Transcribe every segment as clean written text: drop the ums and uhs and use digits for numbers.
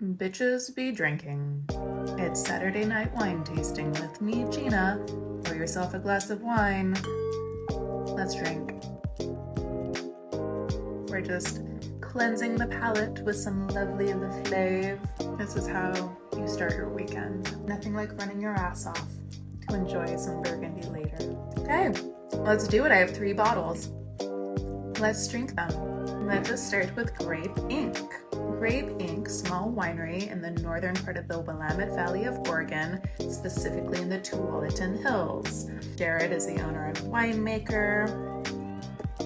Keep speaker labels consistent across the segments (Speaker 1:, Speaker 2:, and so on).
Speaker 1: Bitches be drinking. It's Saturday night wine tasting with me, Gina. Pour yourself a glass of wine. Let's drink. We're just cleansing the palate with some lovely Laflave. This is how you start your weekend. Nothing like running your ass off to enjoy some Burgundy later. Okay, let's do it. I have 3 bottles. Let's drink them. Let us start with Grape Inc. Grape Inc., small winery in the northern part of the Willamette Valley of Oregon, specifically in the Tualatin Hills. Jared is the owner and winemaker.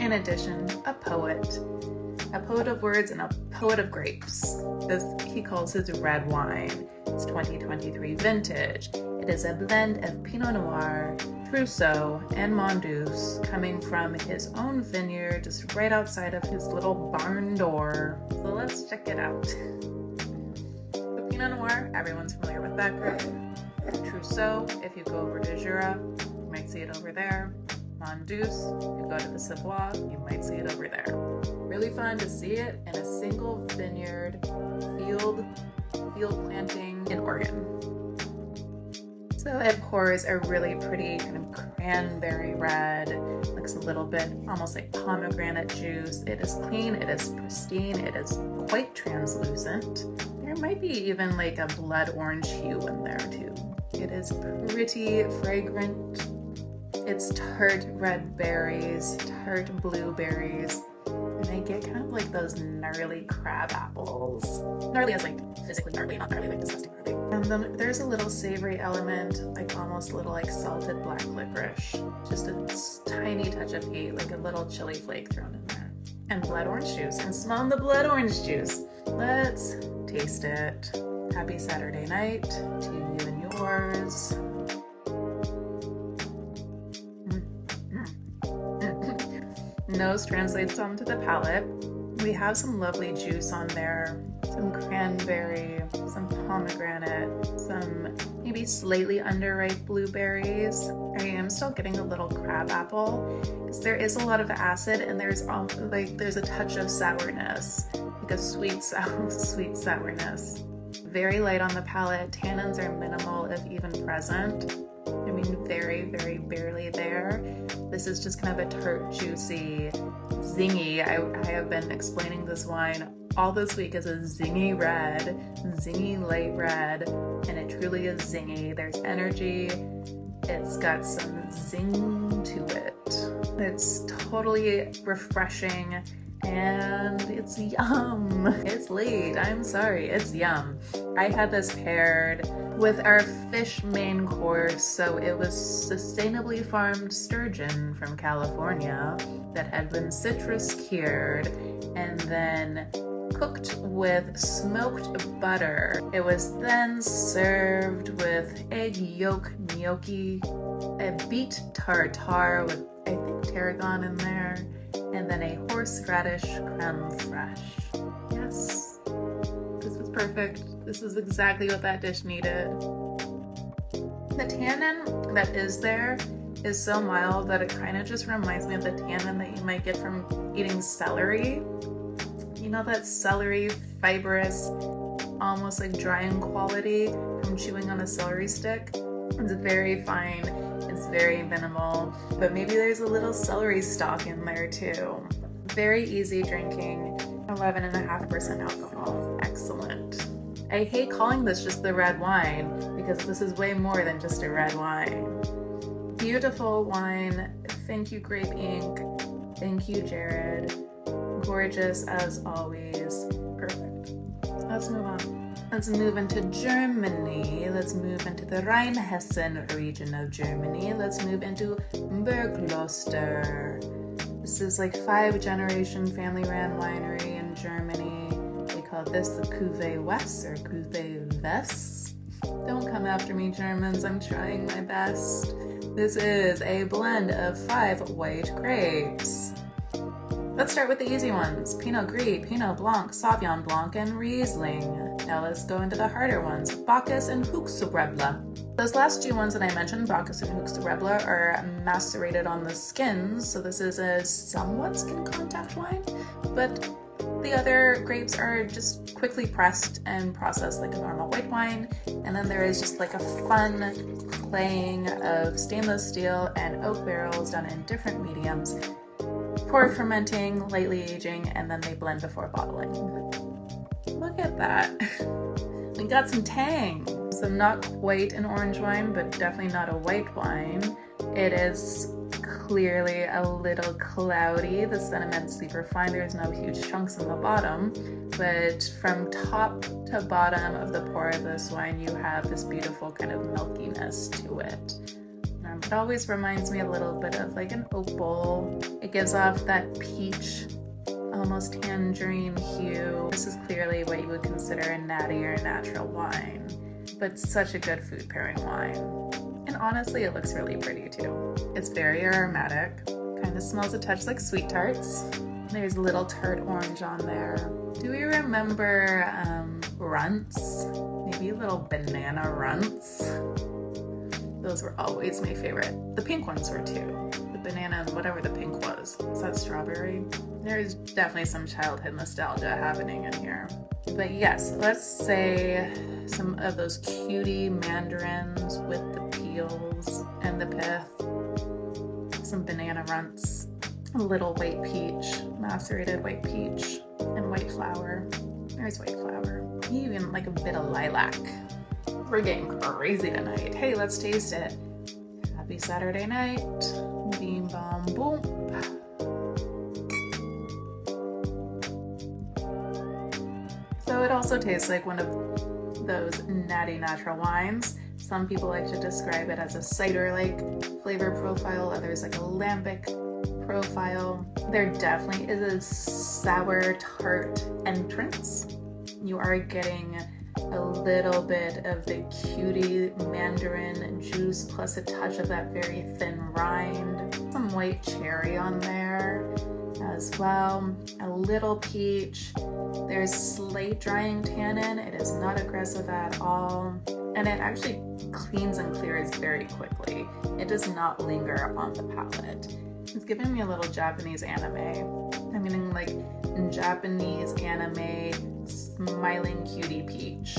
Speaker 1: In addition, a poet of words and a poet of grapes. This he calls his red wine. It's 2023 vintage. It is a blend of Pinot Noir, Trousseau, and Mondeuse, coming from his own vineyard just right outside of his little barn door. So let's check it out. The Pinot Noir, everyone's familiar with that grape. Trousseau, if you go over to Jura, you might see it over there. Mondeuse, if you go to the Savoie, you might see it over there. Really fun to see it in a single vineyard, field planting in Oregon. So it pours a really pretty kind of cranberry red, looks a little bit almost like pomegranate juice. It is clean, it is pristine, it is quite translucent. There might be even like a blood orange hue in there too. It is pretty fragrant. It's tart red berries, tart blueberries, and I get kind of like those gnarly crab apples. Gnarly as like physically gnarly, not gnarly like disgusting gnarly. And then there's a little savory element, like almost a little like salted black licorice. Just a tiny touch of heat, like a little chili flake thrown in there. And blood orange juice, and smell the blood orange juice. Let's taste it. Happy Saturday night to you and yours. Nose translates onto the palate. We have some lovely juice on there, some cranberry, some pomegranate, some maybe slightly underripe blueberries. I am still getting a little crab apple because there is a lot of acid and there's a touch of sourness, like a sweet sourness. Very light on the palate. Tannins are minimal, if even present. I mean, very, very barely there. This is just kind of a tart, juicy, zingy. I have been explaining this wine all this week as a zingy red, zingy light red, and it truly is zingy. There's energy. It's got some zing to it. It's totally refreshing. And it's yum. It's late, I'm sorry, it's yum. I had this paired with our fish main course, so it was sustainably farmed sturgeon from California that had been citrus cured and then cooked with smoked butter. It was then served with egg yolk gnocchi, a beet tartare with, I think, tarragon in there, and then a horseradish creme fraiche. Yes, this was perfect. This is exactly what that dish needed. The tannin that is there is so mild that it kind of just reminds me of the tannin that you might get from eating celery. You know, that celery, fibrous, almost like drying quality from chewing on a celery stick? It's very fine. It's very minimal, but maybe there's a little celery stalk in there too. Very easy drinking, 11.5% alcohol. Excellent. I hate calling this just the red wine because this is way more than just a red wine. Beautiful wine. Thank you, Grape Inc. Thank you, Jared. Gorgeous as always. Perfect. Let's move on. Let's move into Germany. Let's move into the Rheinhessen region of Germany. Let's move into Bergkloster. This is like 5-generation family-ran winery in Germany. They call this the Cuvée Weiss or Cuvée Weiss. Don't come after me, Germans. I'm trying my best. This is a blend of 5 white grapes. Let's start with the easy ones. Pinot Gris, Pinot Blanc, Sauvignon Blanc, and Riesling. Now let's go into the harder ones. Bacchus and huxelrebe. Those last 2 ones that I mentioned, Bacchus and huxelrebe, are macerated on the skins, so this is a somewhat skin contact wine, but The other grapes are just quickly pressed and processed like a normal white wine. And then there is just like a fun playing of stainless steel and oak barrels done in different mediums, pour fermenting, lightly aging, and then they blend before bottling. Look at that. We got some tang. So not quite an orange wine, but definitely not a white wine. It is clearly a little cloudy. The sediment's super fine. There's no huge chunks in the bottom, but from top to bottom of the pour of this wine, you have this beautiful kind of milkiness to it. It always reminds me a little bit of like an oak bowl. It gives off that peach, almost tangerine hue. This is clearly what you would consider a natty or natural wine, but such a good food pairing wine. And honestly, it looks really pretty too. It's very aromatic, kind of smells a touch like sweet tarts. There's a little tart orange on there. Do we remember runts? Maybe little banana runts? Those were always my favorite. The pink ones were too. The banana and whatever the pink was. Is that strawberry? There's definitely some childhood nostalgia happening in here. But yes, let's say some of those cutie mandarins with the peels and the pith. Some banana runts. A little white peach, macerated white peach, and white flower. There's white flower. Even like a bit of lilac. We're getting crazy tonight. Hey, let's taste it. Happy Saturday night. Beam bom boom. So it also tastes like one of those natty natural wines. Some people like to describe it as a cider-like flavor profile, others like a lambic profile. There definitely is a sour tart entrance. You are getting a little bit of the cutie mandarin juice plus a touch of that very thin rind. Some white cherry on there as well. A little peach. There's slight drying tannin. It is not aggressive at all. And it actually cleans and clears very quickly. It does not linger on the palate. It's giving me a little Japanese anime. I'm getting like Japanese anime smiling cutie peach.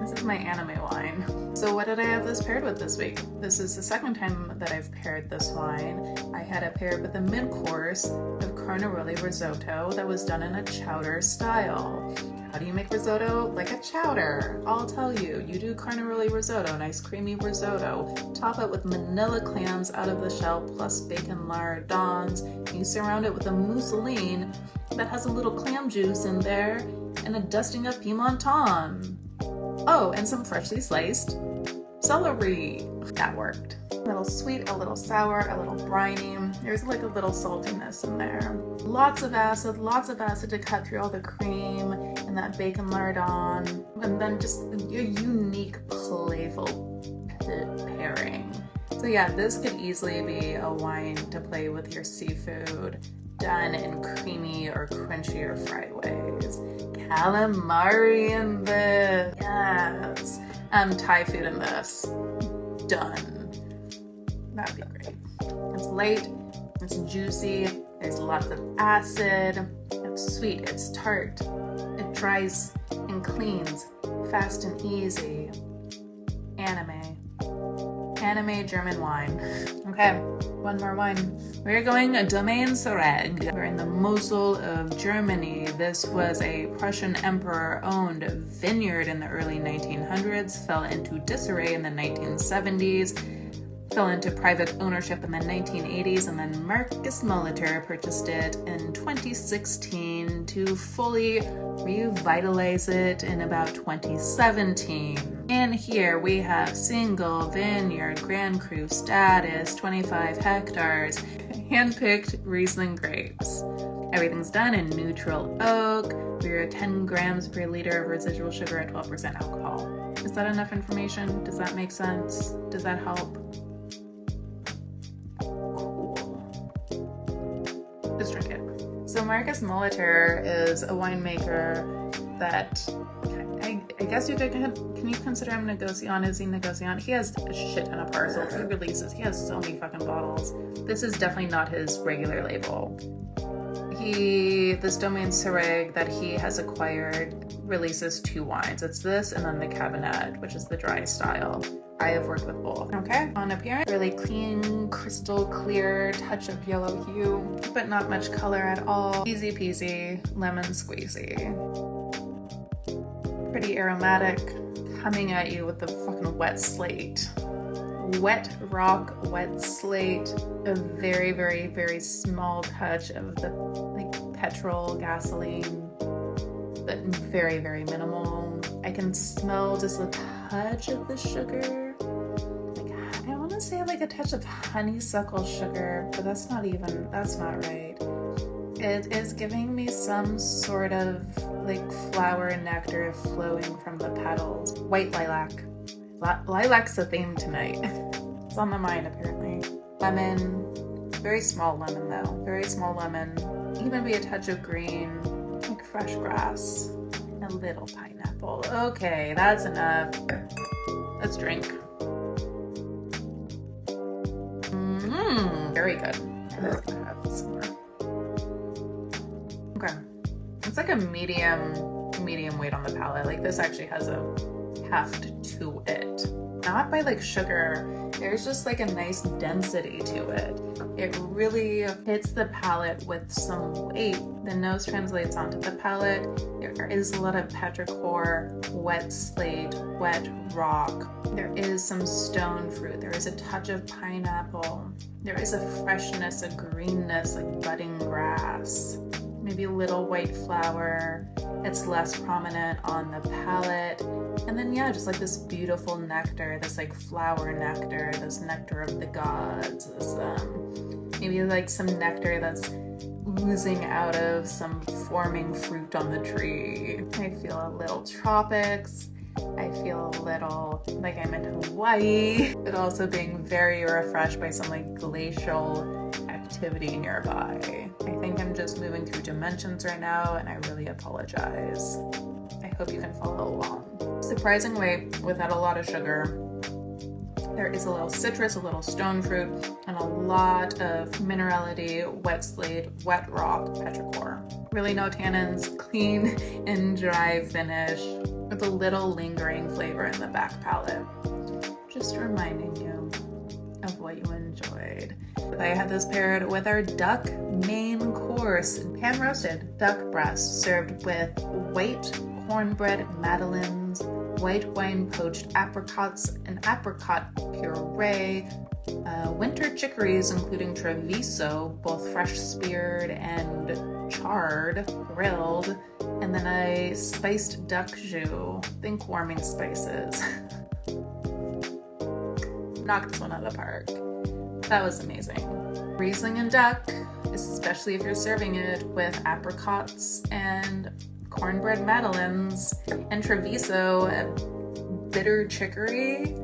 Speaker 1: This is my anime wine. So what did I have this paired with this week? This is the second time that I've paired this wine. I had it paired with a mid-course of Carnaroli risotto that was done in a chowder style. How do you make risotto? Like a chowder. I'll tell you. You do Carnaroli risotto, nice creamy risotto. Top it with manila clams out of the shell plus bacon lardons. You surround it with a mousseline that has a little clam juice in there and a dusting of pimenton. Oh, and some freshly sliced celery. That worked. A little sweet, a little sour, a little briny. There's like a little saltiness in there. Lots of acid to cut through all the cream and that bacon lardon. And then just a unique, playful pairing. So yeah, this could easily be a wine to play with your seafood, done in creamy or crunchy or fried ways. Calamari in this. Yes. Thai food in this. Done. That'd be great. It's light, it's juicy, there's lots of acid, it's sweet, it's tart, it dries and cleans, fast and easy. Anime German wine. Okay, one more wine. We're going Domäne Serrig. We're in the Mosel of Germany. This was a Prussian emperor-owned vineyard in the early 1900s, fell into disarray in the 1970s, fell into private ownership in the 1980s, and then Marcus Molitor purchased it in 2016 to fully revitalize it in about 2017. And here we have single vineyard, Grand Cru status, 25 hectares, hand-picked Riesling grapes. Everything's done in neutral oak. We're at 10 grams per liter of residual sugar at 12% alcohol. Is that enough information? Does that make sense? Does that help? Let's drink it. So Marcus Molitor is a winemaker that I guess you could, can you consider him negociant? Is he negociant? He has a shit ton of parcels. He releases. He has so many fucking bottles. This is definitely not his regular label. This Domäne Serrig that he has acquired releases 2 wines. It's this and then the Cabernet, which is the dry style. I have worked with both. Okay, on appearance, really clean, crystal clear, touch of yellow hue, but not much color at all. Easy peasy, lemon squeezy. Pretty aromatic, coming at you with the fucking wet slate. Wet rock, wet slate, a very, very, very small touch of the like petrol, gasoline, but very, very minimal. I can smell just a touch of the sugar. Like, I want to say like a touch of honeysuckle sugar, but that's not right. It is giving me some sort of like flower nectar flowing from the petals. White lilac. Lilac's a theme tonight. It's on my mind apparently. Lemon, very small lemon though, very small lemon. Even be a touch of green, like fresh grass, and a little pineapple. Okay, that's enough. Let's drink. Very good. I'm just gonna have some more. Okay, it's like a medium weight on the palate. Like this actually has a heft to it. Not by like sugar, there's just like a nice density to it. It really hits the palate with some weight. The nose translates onto the palate. There is a lot of petrichor, wet slate, wet rock. There is some stone fruit. There is a touch of pineapple. There is a freshness, a greenness, like budding grass. Maybe a little white flower. It's less prominent on the palate. And then yeah, just like this beautiful nectar, this like flower nectar, this nectar of the gods, this maybe like some nectar that's oozing out of some forming fruit on the tree. I feel a little tropics. I feel a little like I'm in Hawaii, but also being very refreshed by some like glacial activity nearby. I think I'm just moving through dimensions right now, and I really apologize. I hope you can follow along. Surprisingly, without a lot of sugar, there is a little citrus, a little stone fruit, and a lot of minerality, wet slate, wet rock, petrichor. Really no tannins, clean and dry finish, with a little lingering flavor in the back palate. Just reminding you of what you enjoyed. I had this paired with our duck main course, pan-roasted duck breast served with white cornbread madeleines, white wine poached apricots, an apricot puree, winter chicories including Treviso, both fresh speared and charred, grilled, and then a spiced duck jus, think warming spices. Knocked this one out of the park. That was amazing. Riesling and duck, especially if you're serving it with apricots and cornbread madeleines and Treviso, a bitter chicory,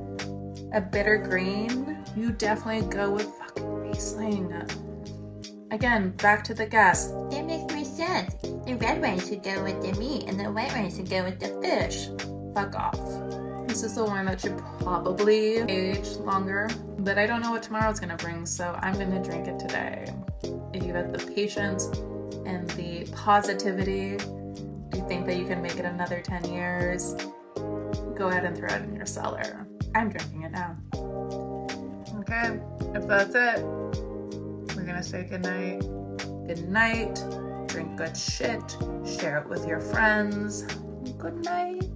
Speaker 1: a bitter green, you definitely go with fucking Riesling. Again, back to the gas.
Speaker 2: That makes more sense. The red wine should go with the meat and the white wine should go with the fish.
Speaker 1: Fuck off. This is the wine that should probably age longer, but I don't know what tomorrow's gonna bring, so I'm gonna drink it today. If you have the patience and the positivity, do you think that you can make it another 10 years? Go ahead and throw it in your cellar. I'm drinking it now. Okay, if that's it, we're gonna say goodnight. Good night, drink good shit, share it with your friends. Good night.